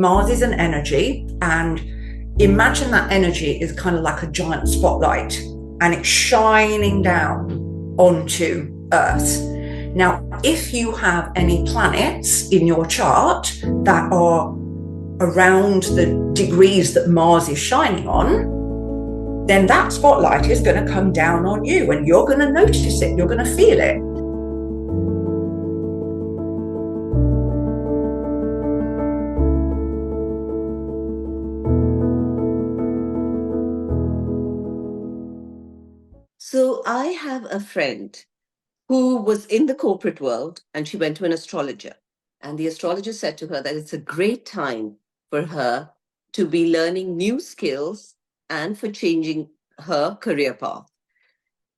Mars is an energy, and imagine that energy is kind of like a giant spotlight and it's shining down onto Earth. Now, if you have any planets in your chart that are around the degrees that Mars is shining on, then that spotlight is going to come down on you and you're going to notice it, you're going to feel it. So I have a friend who was in the corporate world and she went to an astrologer. And the astrologer said to her that it's a great time for her to be learning new skills and for changing her career path.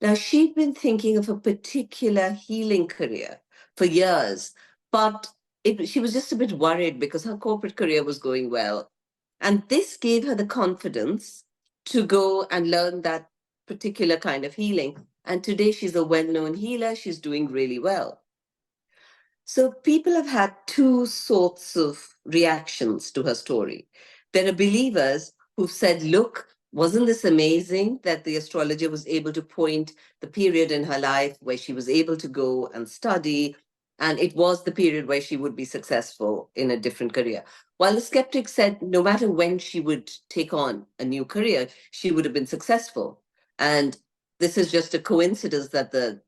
Now, she'd been thinking of a particular healing career for years, but she was just a bit worried because her corporate career was going well. And this gave her the confidence to go and learn that particular kind of healing. And today she's a well-known healer. She's doing really well. So people have had two sorts of reactions to her story. There are believers who've said, look, wasn't this amazing that the astrologer was able to point the period in her life where she was able to go and study, and it was the period where she would be successful in a different career. While the skeptics said no matter when she would take on a new career, she would have been successful. And this is just a coincidence that the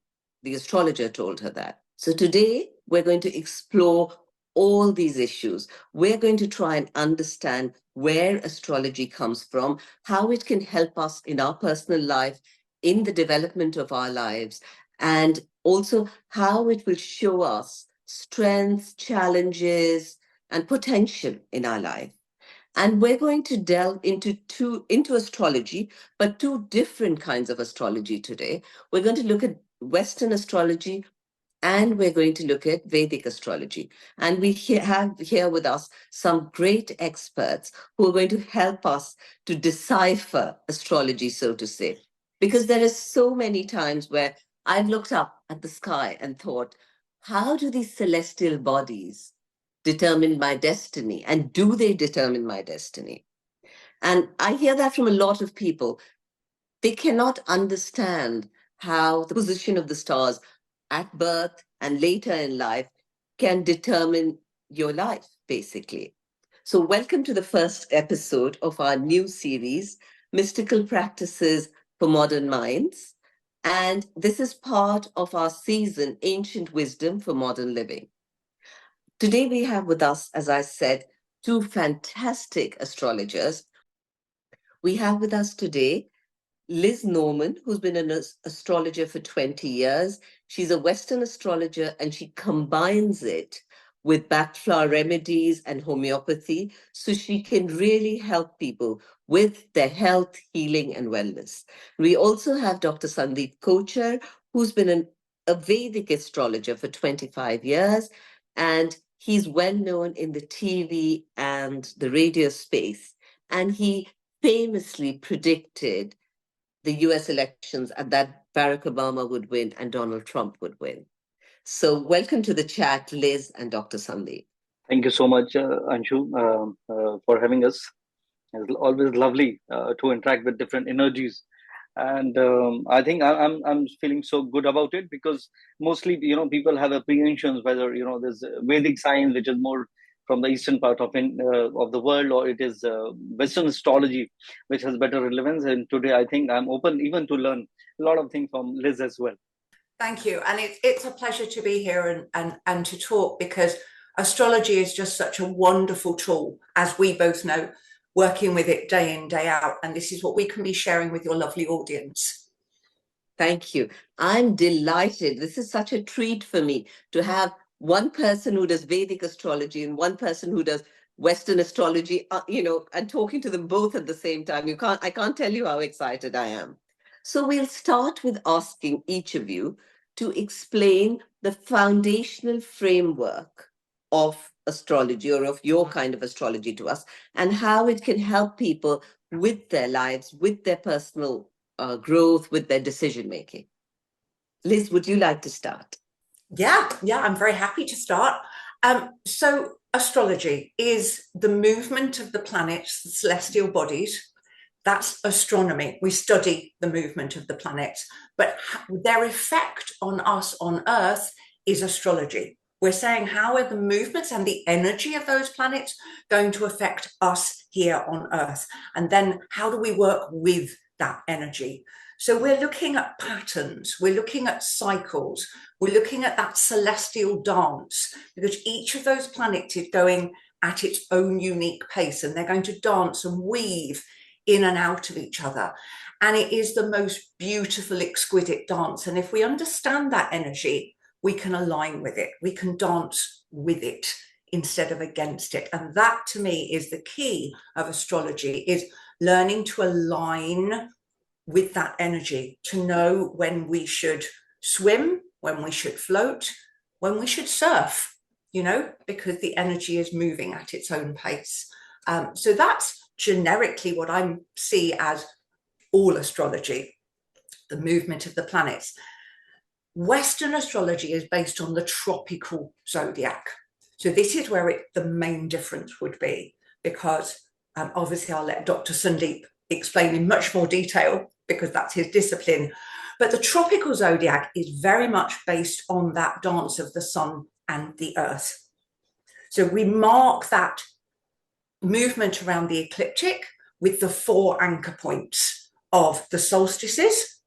astrologer told her that. So today, we're going to explore all these issues. We're going to try and understand where astrology comes from, how it can help us in our personal life, in the development of our lives, and also how it will show us strengths, challenges, and potential in our life. And we're going to delve into astrology, but two different kinds of astrology today. We're going to look at Western astrology, and we're going to look at Vedic astrology. And we have here with us some great experts who are going to help us to decipher astrology, so to say. Because there are so many times where I've looked up at the sky and thought, how do these celestial bodies determine my destiny? And do they determine my destiny? And I hear that from a lot of people. They cannot understand how the position of the stars at birth and later in life can determine your life, basically. So, welcome to the first episode of our new series, Mystical Practices for Modern Minds. And this is part of our season, Ancient Wisdom for Modern Living. Today, we have with us, as I said, two fantastic astrologers. We have with us today Liz Norman, who's been an astrologer for 20 years. She's a Western astrologer and she combines it with backflower remedies and homeopathy so she can really help people with their health, healing, and wellness. We also have Dr. Sundeep Kochar, who's been a Vedic astrologer for 25 years, and he's well known in the TV and the radio space. And he famously predicted the US elections and that Barack Obama would win and Donald Trump would win. So welcome to the chat, Liz and Dr. Sandeep. Thank you so much, Anshu, for having us. It's always lovely to interact with different energies. And I think I'm feeling so good about it because mostly, people have apprehensions whether, there's Vedic science, which is more from the eastern part of the world, or it is Western astrology, which has better relevance. And today, I think I'm open even to learn a lot of things from Liz as well. Thank you. And it's a pleasure to be here and to talk, because astrology is just such a wonderful tool, as we both know, working with it day in, day out. And this is what we can be sharing with your lovely audience. Thank you. I'm delighted. This is such a treat for me to have one person who does Vedic astrology and one person who does Western astrology, and talking to them both at the same time. I can't tell you how excited I am. So we'll start with asking each of you to explain the foundational framework of astrology, or of your kind of astrology, to us, and how it can help people with their lives, with their personal growth, with their decision making. Liz, would you like to start? Yeah, I'm very happy to start. So astrology is the movement of the planets, the celestial bodies. That's astronomy. We study the movement of the planets, but their effect on us on Earth is astrology. We're saying how are the movements and the energy of those planets going to affect us here on Earth? And then how do we work with that energy? So we're looking at patterns, we're looking at cycles, we're looking at that celestial dance, because each of those planets is going at its own unique pace, and they're going to dance and weave in and out of each other. And it is the most beautiful, exquisite dance. And if we understand that energy, we can align with it. We can dance with it instead of against it. And that, to me, is the key of astrology, is learning to align with that energy, to know when we should swim, when we should float, when we should surf, because the energy is moving at its own pace. So that's generically what I see as all astrology, the movement of the planets. Western astrology is based on the tropical zodiac. So this is where the main difference would be, because obviously I'll let Dr. Sundeep explain in much more detail because that's his discipline. But the tropical zodiac is very much based on that dance of the sun and the earth. So we mark that movement around the ecliptic with the 4 anchor points of the solstices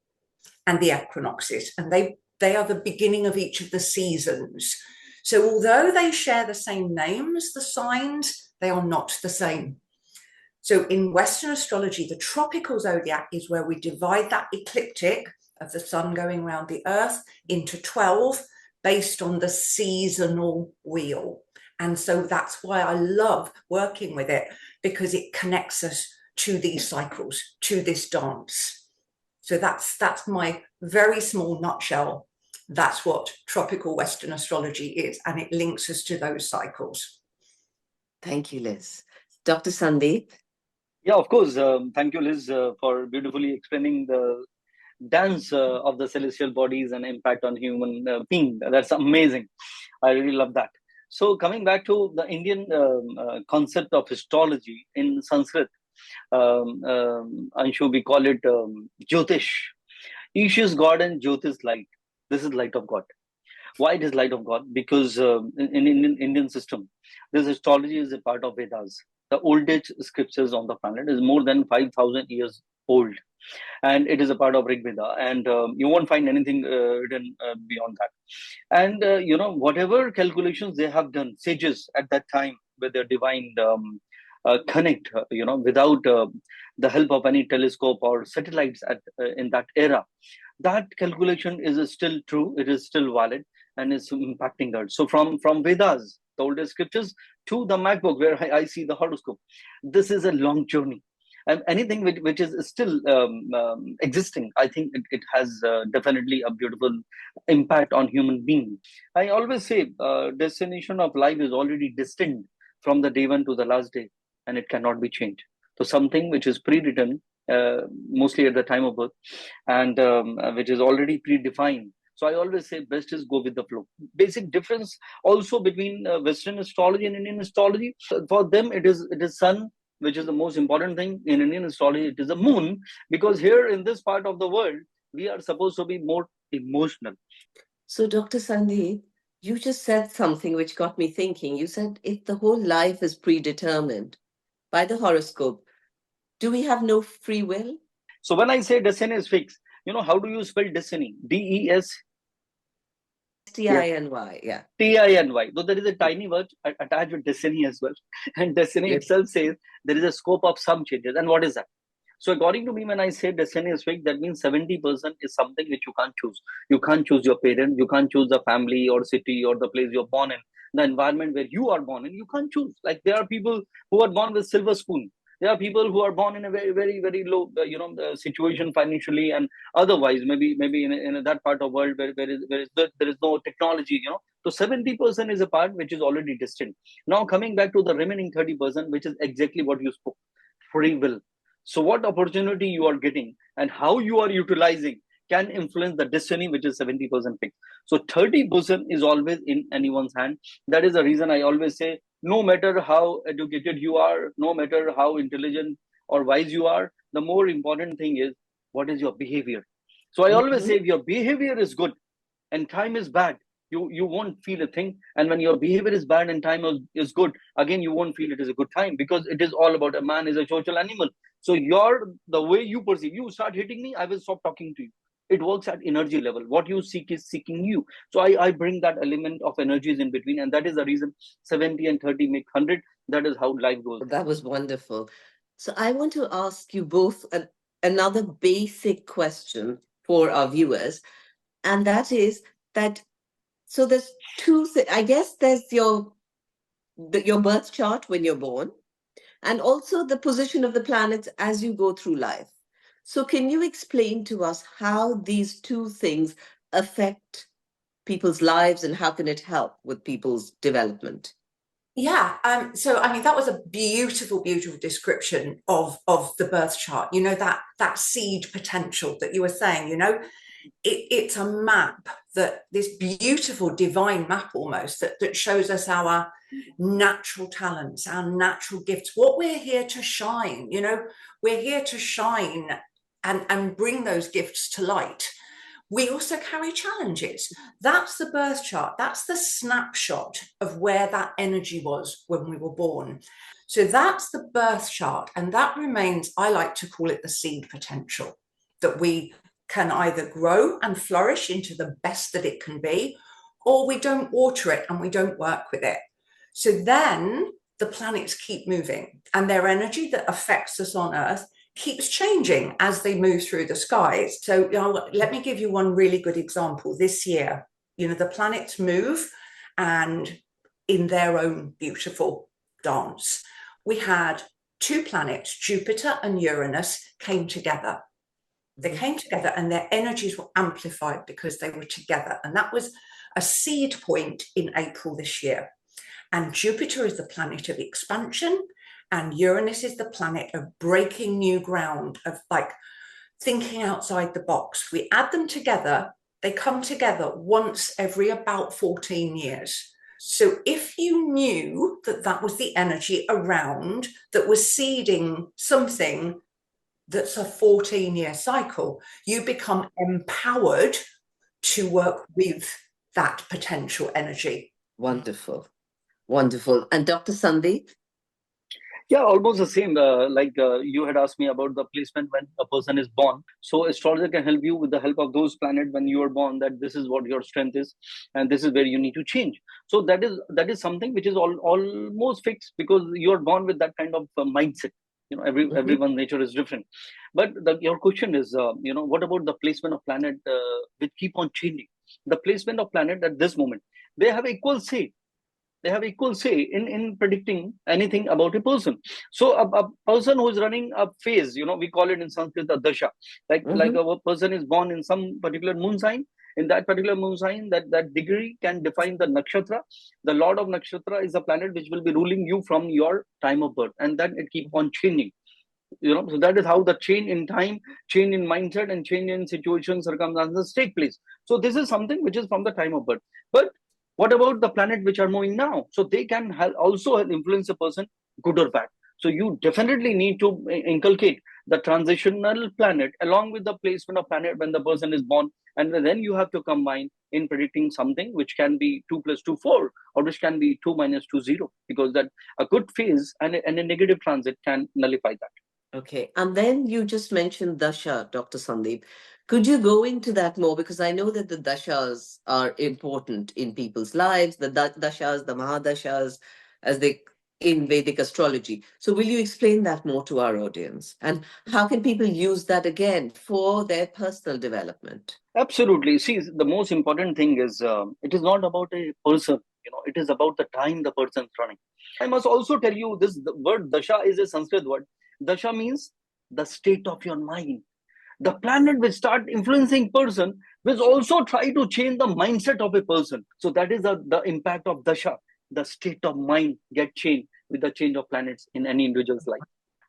and the equinoxes, and they are the beginning of each of the seasons. So although they share the same names, the signs, they are not the same. So in Western astrology, the tropical zodiac is where we divide that ecliptic of the sun going around the earth into 12 based on the seasonal wheel. And so that's why I love working with it, because it connects us to these cycles, to this dance. So that's my very small nutshell. That's what tropical Western astrology is, and it links us to those cycles. Thank you, Liz. Dr. Sundeep? Yeah, of course. Thank you, Liz, for beautifully explaining the dance of the celestial bodies and impact on human being. That's amazing. I really love that. So coming back to the Indian concept of astrology in Sanskrit, Anshu, we call it Jyotish. Ish is God and Jyot is light. This is light of God. Why it is light of God? Because in Indian system, this astrology is a part of Vedas. The oldest scriptures on the planet is more than 5,000 years old. And it is a part of Rig Veda, and you won't find anything written beyond that. And whatever calculations they have done, sages at that time with their divine connect, without the help of any telescope or satellites in that era, that calculation is still true. It is still valid and is impacting us. So from Vedas, the oldest scriptures, to the MacBook where I see the horoscope, this is a long journey. And anything which is still existing, I think it has definitely a beautiful impact on human being. I always say destination of life is already destined from the day one to the last day, and it cannot be changed. So something which is pre-written, mostly at the time of birth, and which is already predefined. So I always say best is go with the flow. Basic difference also between Western astrology and Indian astrology. For them, it is sun, which is the most important thing. In Indian astrology, it is the moon, because here in this part of the world, we are supposed to be more emotional. So, Dr. Sundeep, you just said something which got me thinking. You said if the whole life is predetermined by the horoscope, do we have no free will? So when I say destiny is fixed, how do you spell destiny? D-E-S T-I-N-Y, yeah. T-I-N-Y. Though there is a tiny word attached with destiny as well. And destiny itself says there is a scope of some changes. And what is that? So according to me, when I say destiny is fixed, that means 70% is something which you can't choose. You can't choose your parents. You can't choose the family or city or the place you're born in. The environment where you are born in, you can't choose. Like there are people who are born with silver spoon. There are people who are born in a very, very, very low, situation financially and otherwise. Maybe in that part of the world where there is no technology. So 70% is a part which is already distant. Now coming back to the remaining 30%, which is exactly what you spoke, free will. So what opportunity you are getting and how you are utilizing can influence the destiny, which is 70% fixed. So 30% is always in anyone's hand. That is the reason I always say No matter how educated you are, no matter how intelligent or wise you are, the more important thing is what is your behavior. So I always say, Mhm. if your behavior is good and time is bad, you won't feel a thing. And when your behavior is bad and time is good, again you won't feel it is a good time, because it is all about, a man is a social animal. So the way you perceive, you start hitting me, I will stop talking to you. It works at energy level. What you seek is seeking you. So I bring that element of energies in between, and that is the reason 70 and 30 make 100. That is how life goes. That was wonderful. So I want to ask you both another basic question for our viewers, and that is that, so there's two things. I guess there's your birth chart when you're born, and also the position of the planets as you go through life. So can you explain to us how these two things affect people's lives, and how can it help with people's development? Yeah. So I mean, that was a beautiful, beautiful description of the birth chart. You know, that seed potential that you were saying. You know, it's a map, that this beautiful divine map almost, that shows us our natural talents, our natural gifts, what we're here to shine. You know, we're here to shine and bring those gifts to light. We also carry challenges. That's the birth chart. That's the snapshot of where that energy was when we were born. So that's the birth chart. And that remains, I like to call it the seed potential, that we can either grow and flourish into the best that it can be, or we don't water it and we don't work with it. So then the planets keep moving, and their energy that affects us on Earth keeps changing as they move through the skies. So, you know, let me give you one really good example. This year, you know, the planets move, and in their own beautiful dance. We had two planets, Jupiter and Uranus, came together. They came together and their energies were amplified because they were together. And that was a seed point in April this year. And Jupiter is the planet of expansion, and Uranus is the planet of breaking new ground, of like thinking outside the box. We add them together, they come together once every about 14 years. So if you knew that that was the energy around that was seeding something that's a 14-year cycle, you become empowered to work with that potential energy. Wonderful. Wonderful. And Dr. Sandeep? Yeah, almost the same. You had asked me about the placement when a person is born. So astrologer can help you with the help of those planets when you are born, that this is what your strength is, and this is where you need to change. So that is something which is almost fixed, because you are born with that kind of mindset. You know, everyone's nature is different. But your question is, what about the placement of planet which keep on changing? The placement of planet at this moment, they have equal say. They have equal say in predicting anything about a person. So a person who is running a phase, we call it in Sanskrit a dasha. Like Mhm. a person is born in some particular moon sign. In that particular moon sign, that degree can define the nakshatra. The lord of nakshatra is a planet which will be ruling you from your time of birth, and then it keep on changing. So that is how the change in time, change in mindset, and change in situation circumstances take place. So this is something which is from the time of birth. But what about the planet which are moving now? So they can also influence a person, good or bad. So you definitely need to inculcate the transitional planet along with the placement of planet when the person is born, and then you have to combine in predicting something which can be 2 plus 2 4, or which can be 2 minus 2 0, because that a good phase and a negative transit can nullify that. Okay. And then you just mentioned dasha, Dr. Sandeep. Could you go into that more? Because I know that the dashas are important in people's lives, the dashas, the mahadashas, as they in Vedic astrology. So will you explain that more to our audience? And how can people use that again for their personal development? Absolutely. See, the most important thing is, it is not about a person. It is about the time the person is running. I must also tell you this: the word dasha is a Sanskrit word. Dasha means the state of your mind. The planet which start influencing person will also try to change the mindset of a person. So that is the impact of dasha. The state of mind get changed with the change of planets in any individual's life.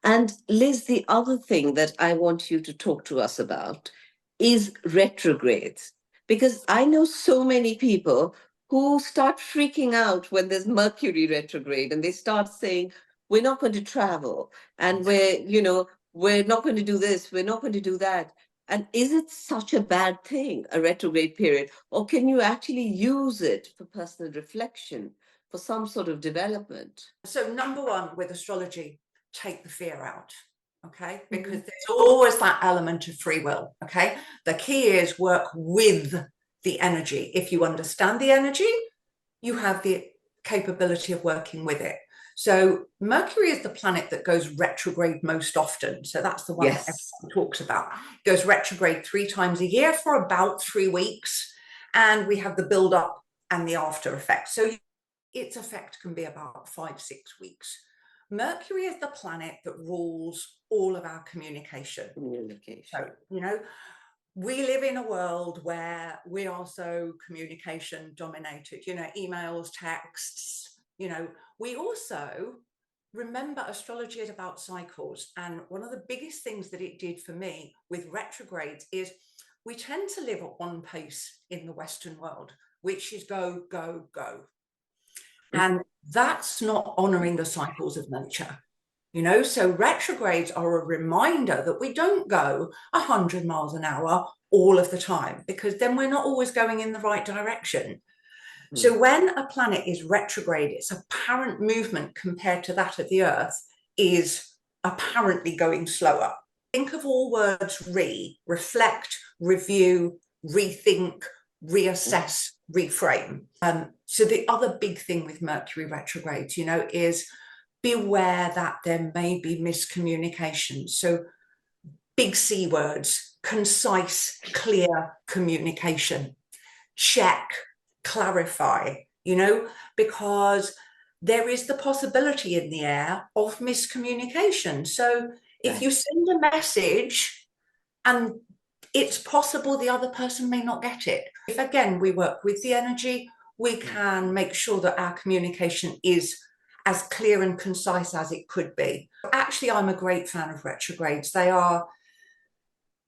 And Liz, the other thing that I want you to talk to us about is retrogrades. Because I know so many people who start freaking out when there's Mercury retrograde and they start saying, we're not going to travel and we're not going to do this, we're not going to do that. And is it such a bad thing, a retrograde period? Or can you actually use it for personal reflection, for some sort of development? So number one with astrology, take the fear out. Okay, because there's always that element of free will. Okay, the key is work with the energy. If you understand the energy, you have the capability of working with it. So Mercury is the planet that goes retrograde most often. So that's the one that everyone talks about. It goes retrograde 3 times a year for about 3 weeks. And we have the build up and the after effect. So its effect can be about 5-6 weeks. Mercury is the planet that rules all of our communication. So, we live in a world where we are so communication dominated, emails, texts, we also remember astrology is about cycles. And one of the biggest things that it did for me with retrogrades is we tend to live at one pace in the Western world, which is go, go, go. And that's not honoring the cycles of nature, so retrogrades are a reminder that we don't go 100 miles an hour all of the time, because then we're not always going in the right direction. So when a planet is retrograde, its apparent movement compared to that of the Earth is apparently going slower. Think of all words reflect, review, rethink, reassess, reframe. So the other big thing with Mercury retrogrades, is beware that there may be miscommunication. So big C words, concise, clear communication, check, clarify, because there is the possibility in the air of miscommunication. So if you send a message and it's possible the other person may not get it. If, again, we work with the energy, we can make sure that our communication is as clear and concise as it could be. Actually, I'm a great fan of retrogrades. They are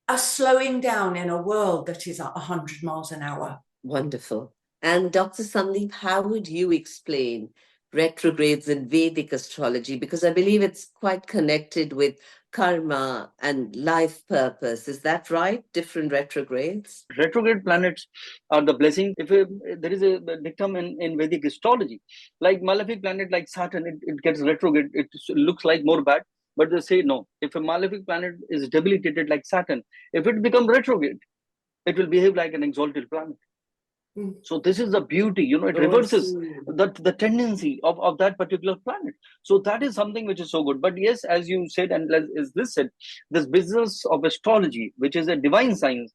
a slowing down in a world that is at 100 miles an hour. Wonderful. And Dr. Sundeep, how would you explain retrogrades in Vedic astrology? Because I believe it's quite connected with karma and life purpose. Is that right? Different retrogrades? Retrograde planets are the blessing. There is a dictum in Vedic astrology, like malefic planet like Saturn, it gets retrograde, it looks like more bad, but they say no. If a malefic planet is debilitated like Saturn, if it becomes retrograde, it will behave like an exalted planet. So this is the beauty, it reverses the tendency of that particular planet. So that is something which is so good. But yes, as you said, and as this said, this business of astrology, which is a divine science,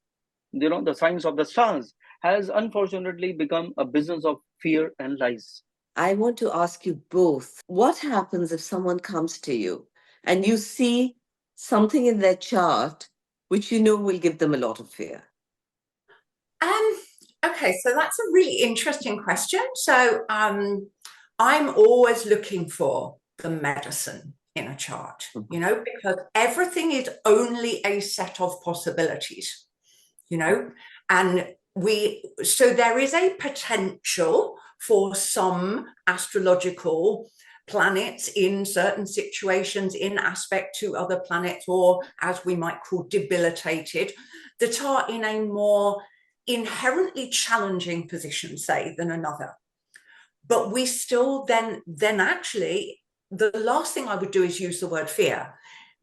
the science of the stars, has unfortunately become a business of fear and lies. I want to ask you both, what happens if someone comes to you and you see something in their chart which will give them a lot of fear? Okay, so that's a really interesting question. So I'm always looking for the medicine in a chart, because everything is only a set of possibilities, and so there is a potential for some astrological planets in certain situations in aspect to other planets, or as we might call debilitated, that are in a more inherently challenging position, say, than another. But we still then actually, the last thing I would do is use the word fear,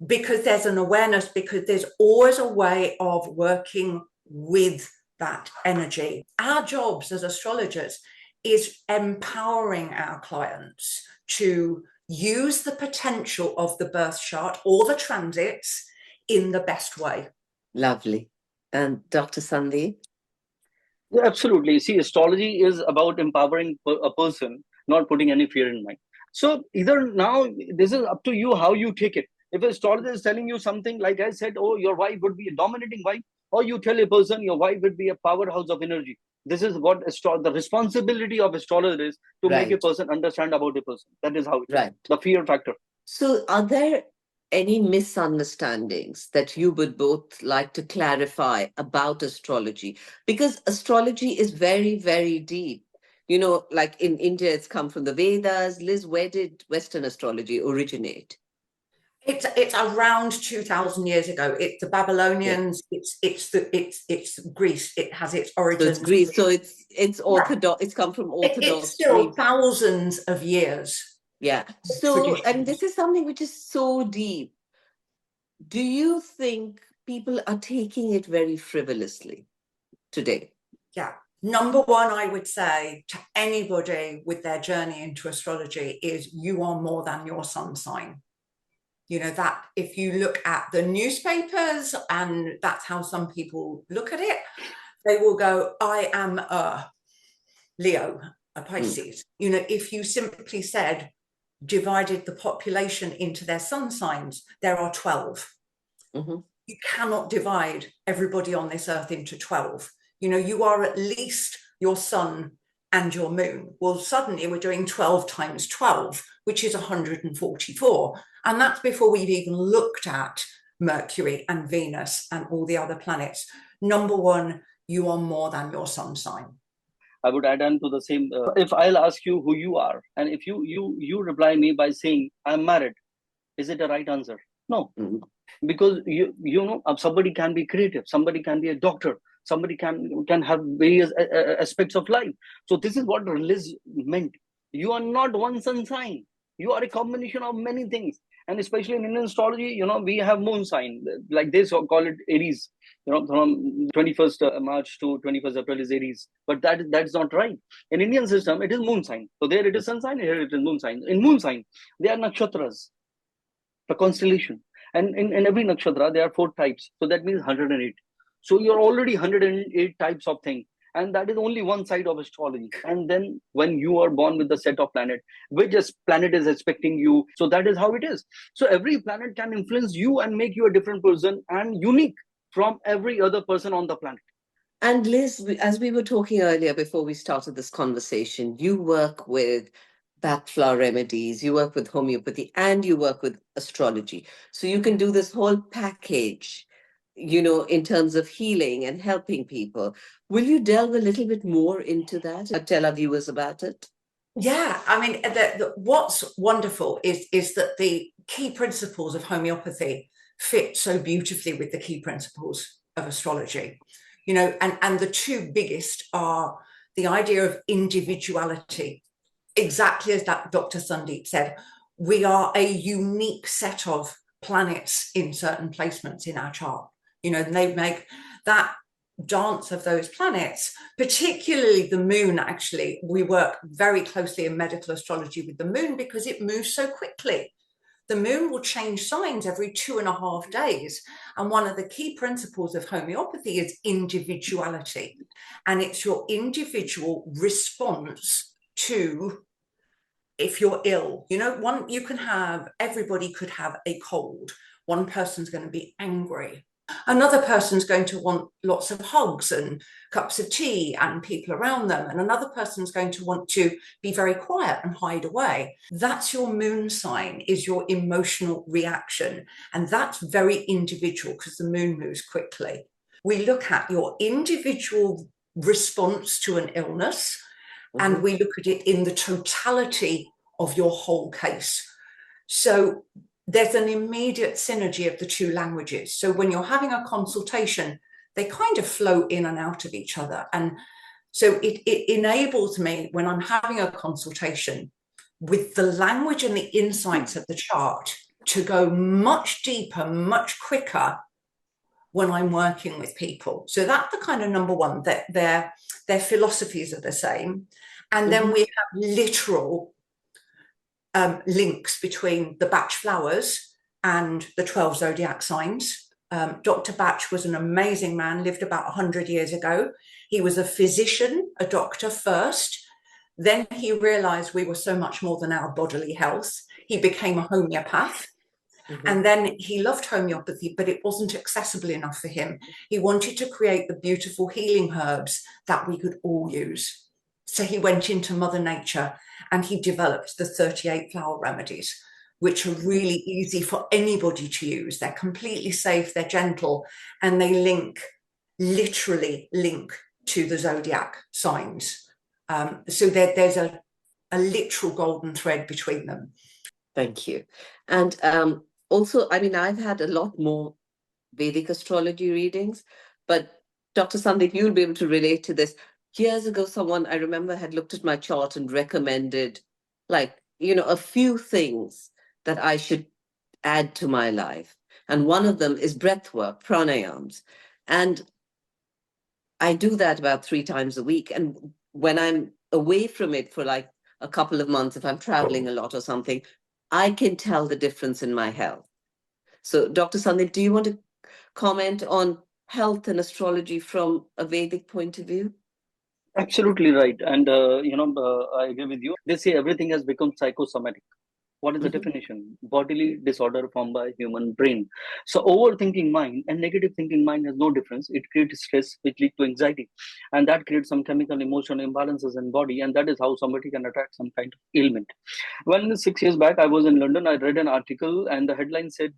because there's an awareness, because there's always a way of working with that energy. Our jobs as astrologers is empowering our clients to use the potential of the birth chart or the transits in the best way. Lovely. And Dr. Sundeep? Yeah, absolutely. See, astrology is about empowering a person, not putting any fear in mind. So either now, this is up to you how you take it. If an astrologer is telling you something, like I said, oh, your wife would be a dominating wife, or you tell a person your wife would be a powerhouse of energy. This is what the responsibility of astrologer is, to make a person understand about a person. That is how it is. The fear factor. So are there any misunderstandings that you would both like to clarify about astrology? Because astrology is very, very deep. Like in India, it's come from the Vedas. Liz, where did Western astrology originate? It's around 2,000 years ago. It's the Babylonians. Yeah. It's Greece. It has its origins. So it's Greece. So it's orthodox. Yeah. It's come from Orthodox. It's still Greece. Thousands of years. Yeah. So, and this is something which is so deep. Do you think people are taking it very frivolously today? Yeah. Number one, I would say to anybody with their journey into astrology is you are more than your sun sign. That if you look at the newspapers, and that's how some people look at it, they will go, I am a Leo, a Pisces. If you simply said, divided the population into their sun signs, there are 12. Mm-hmm. You cannot divide everybody on this earth into 12. You are at least your sun and your moon. Well, suddenly we're doing 12 times 12, which is 144. And that's before we've even looked at Mercury and Venus and all the other planets. Number one, you are more than your sun sign. I would add on to the same. If I'll ask you who you are, and if you reply me by saying I'm married, is it the right answer? No. Mm-hmm. Because somebody can be creative, somebody can be a doctor, somebody can have various aspects of life. So this is what Liz meant. You are not one sun sign. You are a combination of many things. And especially in Indian astrology, we have moon sign. Like they call it Aries. From 21st March to 21st April is Aries. But that's not right. In Indian system, it is moon sign. So there it is sun sign, here it is moon sign. In moon sign, they are nakshatras, the constellation. And in every nakshatra, there are 4 types. So that means 108. So you're already 108 types of things. And that is only one side of astrology. And then when you are born with the set of planet, which planet is expecting you. So that is how it is. So every planet can influence you and make you a different person and unique from every other person on the planet. And Liz, as we were talking earlier before we started this conversation, you work with backflower remedies, you work with homeopathy, and you work with astrology. So you can do this whole package, in terms of healing and helping people. Will you delve a little bit more into that and tell our viewers about it? Yeah, I mean, what's wonderful is that the key principles of homeopathy fit so beautifully with the key principles of astrology, and the two biggest are the idea of individuality. Exactly as that Dr. Sundeep said, we are a unique set of planets in certain placements in our chart. And they make that dance of those planets, particularly the moon. Actually, we work very closely in medical astrology with the moon because it moves so quickly. The moon will change signs every 2.5 days. And one of the key principles of homeopathy is individuality. And it's your individual response to, if you're ill, everybody could have a cold. One person's going to be angry. Another person's going to want lots of hugs and cups of tea and people around them. And another person's going to want to be very quiet and hide away. That's your moon sign, is your emotional reaction. And that's very individual because the moon moves quickly. We look at your individual response to an illness, mm-hmm. and we look at it in the totality of your whole case. So there's an immediate synergy of the two languages. So when you're having a consultation, they kind of flow in and out of each other. And so it enables me, when I'm having a consultation, with the language and the insights of the chart, to go much deeper, much quicker when I'm working with people. So that's the kind of number one, that their philosophies are the same. And then mm-hmm. we have literal links between the Bach flowers and the 12 zodiac signs. Dr. Bach was an amazing man, lived about 100 years ago. He was a physician, a doctor first. Then he realized we were so much more than our bodily health. He became a homeopath. Mm-hmm. And then he loved homeopathy, but it wasn't accessible enough for him. He wanted to create the beautiful healing herbs that we could all use. So he went into Mother Nature and he developed the 38 flower remedies, which are really easy for anybody to use. They're completely safe, they're gentle, and they literally link to the zodiac signs. So there's a literal golden thread between them. Thank you. And also, I mean, I've had a lot more Vedic astrology readings, but Dr. Sundeep, you'll be able to relate to this. Years ago, someone I remember had looked at my chart and recommended, like, a few things that I should add to my life. And one of them is breath work, pranayams. And I do that about 3 times a week. And when I'm away from it for like a couple of months, if I'm traveling a lot or something, I can tell the difference in my health. So, Dr. Sundeep, do you want to comment on health and astrology from a Vedic point of view? Absolutely right. And, I agree with you. They say everything has become psychosomatic. What is the definition? Bodily disorder formed by human brain. So overthinking mind and negative thinking mind has no difference. It creates stress, which leads to anxiety, and that creates some chemical emotional imbalances in body, and that is how somebody can attract some kind of ailment. Well, 6 years back, I was in London. I read an article, and the headline said,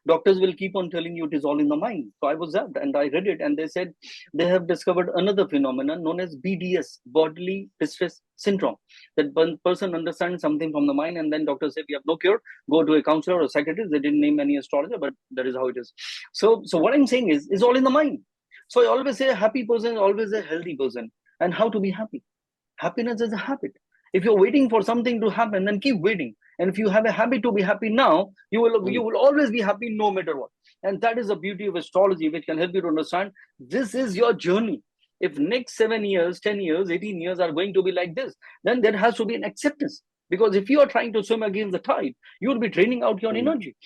"Doctors will keep on telling you it is all in the mind." So I was zapped, and I read it, and they said they have discovered another phenomenon known as BDS, bodily distress syndrome. That one person understands something from the mind, and then doctors say we have no cure. Go to a counselor or a psychiatrist. They didn't name any astrologer, but that is how it is. So what I'm saying is all in the mind. So I always say a happy person is always a healthy person, and how to be happy. Happiness is a habit. If you're waiting for something to happen, then keep waiting. And if you have a habit to be happy now, you will always be happy no matter what. And that is the beauty of astrology, which can help you to understand this is your journey. If next 7 years, 10 years, 18 years are going to be like this, then there has to be an acceptance. Because if you are trying to swim against the tide, you will be draining out your energy.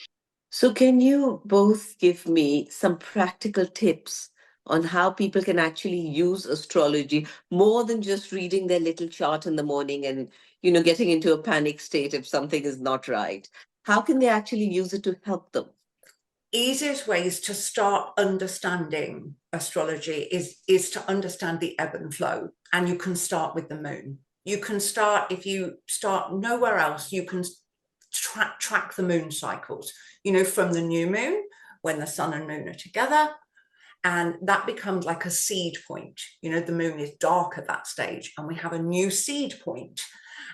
So, can you both give me some practical tips on how people can actually use astrology more than just reading their little chart in the morning and, getting into a panic state if something is not right? How can they actually use it to help them? Easiest ways to start understanding astrology is to understand the ebb and flow. And you can start with the moon. You can start, if you start nowhere else, you can track the moon cycles, from the new moon, when the sun and moon are together. And that becomes like a seed point. The moon is dark at that stage, and we have a new seed point.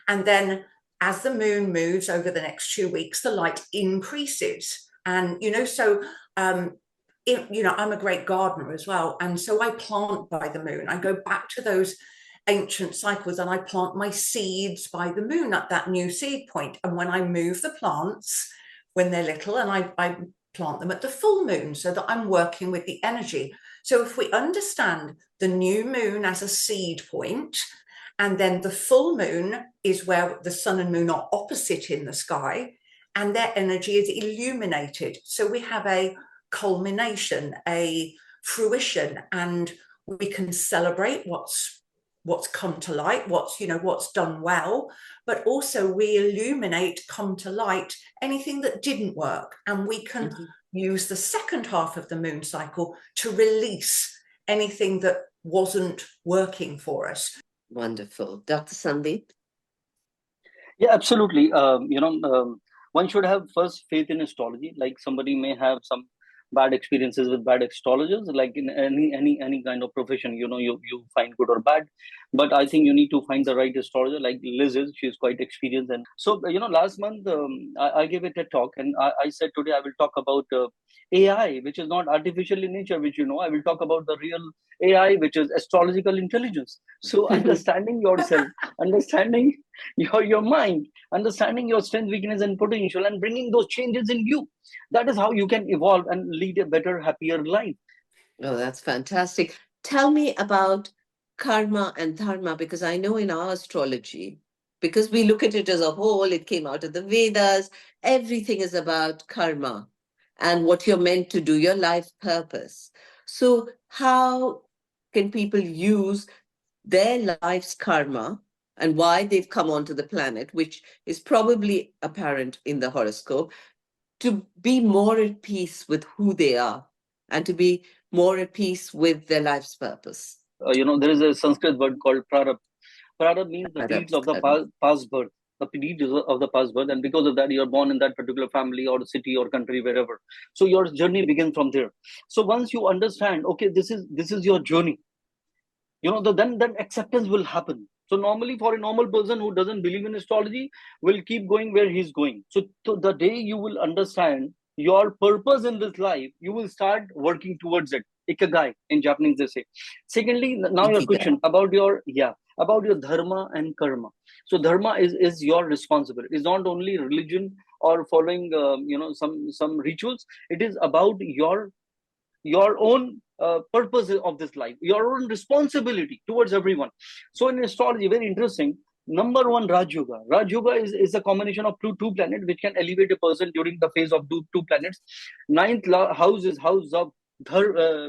And then as the moon moves over the next 2 weeks, the light increases. And, I'm a great gardener as well. And so I plant by the moon. I go back to those ancient cycles and I plant my seeds by the moon at that new seed point. And when I move the plants when they're little, and I plant them at the full moon so that I'm working with the energy. So if we understand the new moon as a seed point, and then the full moon is where the sun and moon are opposite in the sky, and their energy is illuminated. So we have a culmination, a fruition, and we can celebrate what's come to light, what's done well, but also we illuminate, come to light anything that didn't work. And we can use the second half of the moon cycle to release anything that wasn't working for us. Wonderful. Dr. Sundeep? Yeah, absolutely. One should have first faith in astrology. Like somebody may have some bad experiences with bad astrologers, like in any kind of profession, you find good or bad. But I think you need to find the right astrologer, like Liz is. She's quite experienced. And so, last month I gave a TED talk, and I said today I will talk about AI, which is not artificial in nature, which I will talk about the real AI, which is astrological intelligence. So understanding yourself, understanding your mind, understanding your strength, weakness, and potential, and bringing those changes in you. That is how you can evolve and lead a better, happier life. Oh, that's fantastic. Tell me about karma and dharma, because I know in our astrology, because we look at it as a whole, it came out of the Vedas, everything is about karma and what you're meant to do, your life purpose. So how can people use their life's karma and why they've come onto the planet, which is probably apparent in the horoscope, to be more at peace with who they are and to be more at peace with their life's purpose? There is a Sanskrit word called prarabdha. Prarabdha means the deeds of the past birth, the deeds of the past birth, and because of that, you're born in that particular family or city or country, wherever. So your journey begins from there. So once you understand, okay, this is your journey, then acceptance will happen. So normally for a normal person who doesn't believe in astrology will keep going where he's going. So the day you will understand your purpose in this life, you will start working towards it. Ikagai in Japanese they say. Secondly, now your Ikigai. question about your about your dharma and karma. So dharma is your responsibility. It's not only religion or following some rituals. It is about your own purpose of this life, your own responsibility towards everyone. So in astrology, very interesting. Number one, Raj Yoga. Raj Yoga is a combination of two planets which can elevate a person during the phase of two planets. House is house of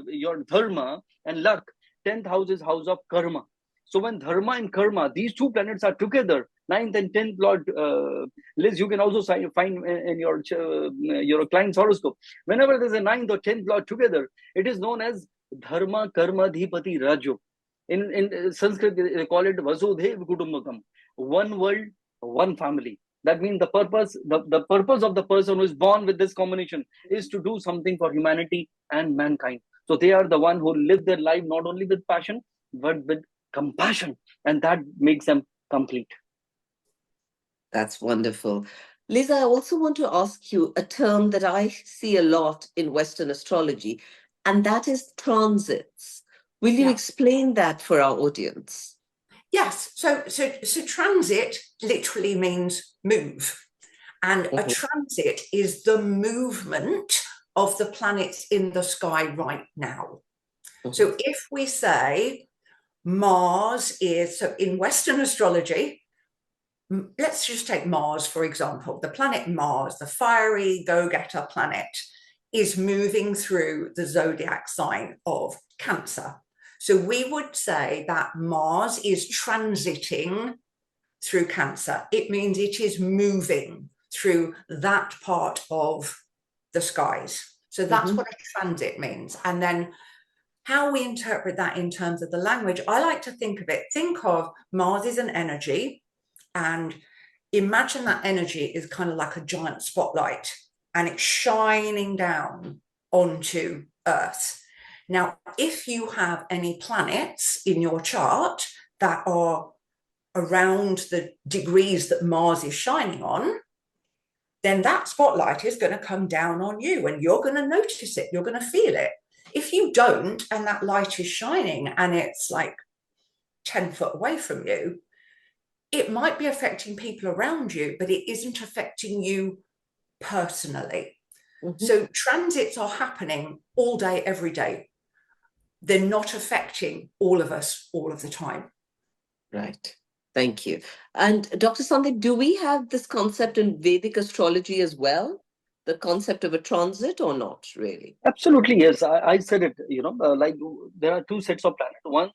your dharma and luck. 10th house is house of karma. So when dharma and karma, these two planets are together, ninth and 10th Lord, Liz, you can also find in your client's horoscope. Whenever there's a ninth or 10th Lord together, it is known as Dharma Karma Dhipati Rajo. In Sanskrit, they call it Vasudhaiva Kutumbakam. One world, one family. That means the purpose of the person who is born with this combination is to do something for humanity and mankind. So they are the one who live their life not only with passion, but with compassion. And that makes them complete. That's wonderful. Liz, I also want to ask you a term that I see a lot in Western astrology, and that is transits. Will you explain that for our audience? Yes. So transit literally means move. And a transit is the movement of the planets in the sky right now. So if we say Mars is, so in Western astrology, let's just take Mars, for example. The planet Mars, the fiery go-getter planet, is moving through the zodiac sign of Cancer. So we would say that Mars is transiting through Cancer. It means it is moving through that part of the skies. So that's what a transit means. And then how we interpret that in terms of the language, I like to think of Mars as an energy, and imagine that energy is kind of like a giant spotlight and it's shining down onto Earth. Now, if you have any planets in your chart that are around the degrees that Mars is shining on, then that spotlight is going to come down on you and you're going to notice it. You're going to feel it. If you don't, and that light is shining and it's like 10 foot away from you, it might be affecting people around you, but it isn't affecting you personally. So transits are happening all day, every day. They're not affecting all of us all of the time. Right. Thank you. And Dr. Sundeep, do we have this concept in Vedic astrology as well? The concept of a transit, or not really? Absolutely, yes. I said it, like there are two sets of planets. One,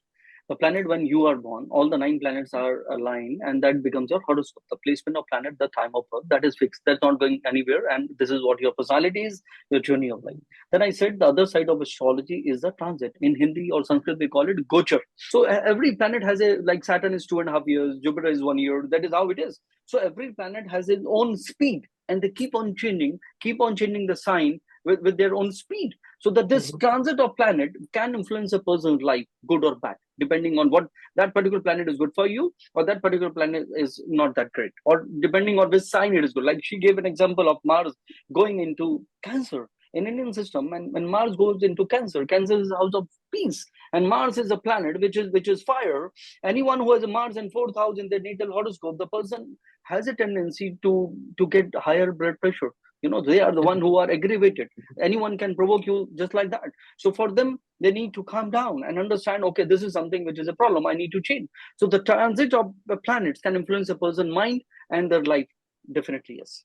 the planet when you are born, all the 9 planets are aligned, and that becomes your horoscope. The placement of planet, the time of birth, that is fixed. That's not going anywhere, and this is what your personality is, your journey of life. Then I said the other side of astrology is the transit. In Hindi or Sanskrit, they call it Gochar. So every planet has like Saturn is 2.5 years, Jupiter is 1 year. That is how it is. So every planet has its own speed, and they keep on changing the sign with their own speed. So that this transit of planet can influence a person's life, good or bad, depending on what that particular planet is good for you, or that particular planet is not that great, or depending on which sign it is good. Like she gave an example of Mars going into Cancer. In Indian system, and when Mars goes into Cancer, Cancer is the house of peace, and Mars is a planet which is fire. Anyone who has a Mars in 4th house in their natal horoscope, the person has a tendency to get higher blood pressure. They are the one who are aggravated. Anyone can provoke you just like that. So for them, they need to calm down and understand, okay, this is something which is a problem, I need to change. So the transit of the planets can influence a person's mind and their life. Definitely, yes.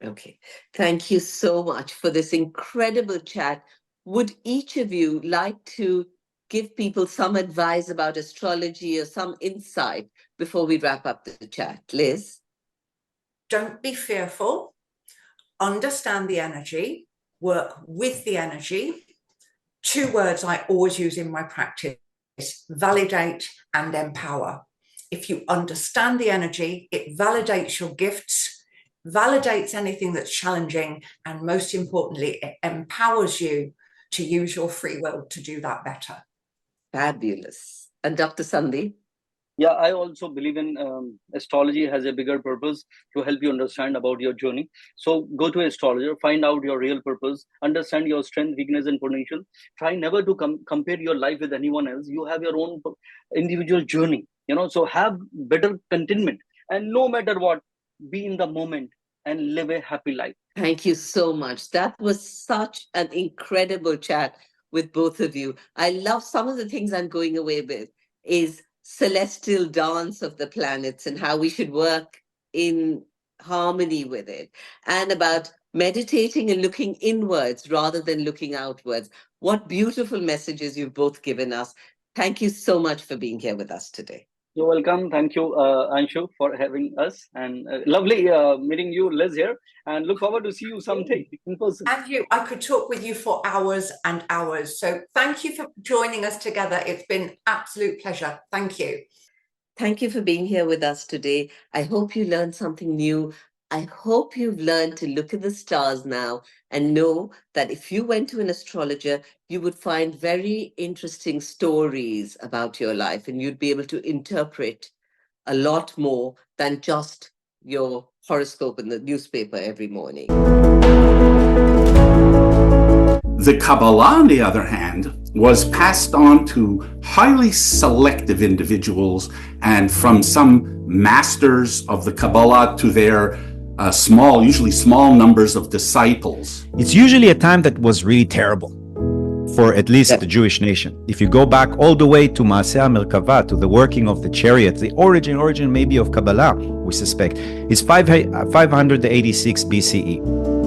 Okay. Thank you so much for this incredible chat. Would each of you like to give people some advice about astrology or some insight before we wrap up the chat? Liz? Don't be fearful. Understand the energy. Work with the energy. 2 words I always use in my practice: validate and empower. If you understand the energy, it validates your gifts, validates anything that's challenging, and most importantly, it empowers you to use your free will to do that better. Fabulous. And Dr. Sundeep? Yeah, I also believe in astrology has a bigger purpose to help you understand about your journey. So go to astrologer, find out your real purpose, understand your strength, weakness, and potential. Try never to compare your life with anyone else. You have your own individual journey, so have better contentment. And no matter what, be in the moment and live a happy life. Thank you so much. That was such an incredible chat with both of you. I love some of the things I'm going away with is celestial dance of the planets and how we should work in harmony with it, and about meditating and looking inwards rather than looking outwards. What beautiful messages you've both given us. Thank you so much for being here with us today. You're welcome. Thank you, Anshu, for having us. And lovely meeting you, Liz, here. And look forward to see you someday in person. Andrew, I could talk with you for hours and hours. So thank you for joining us together. It's been absolute pleasure. Thank you. Thank you for being here with us today. I hope you learned something new. I hope you've learned to look at the stars now and know that if you went to an astrologer, you would find very interesting stories about your life and you'd be able to interpret a lot more than just your horoscope in the newspaper every morning. The Kabbalah, on the other hand, was passed on to highly selective individuals, and from some masters of the Kabbalah to their usually small numbers of disciples. It's usually a time that was really terrible for at least the Jewish nation. If you go back all the way to Maaseh Merkava, to the working of the chariot, the origin maybe of Kabbalah, we suspect, is 586 BCE.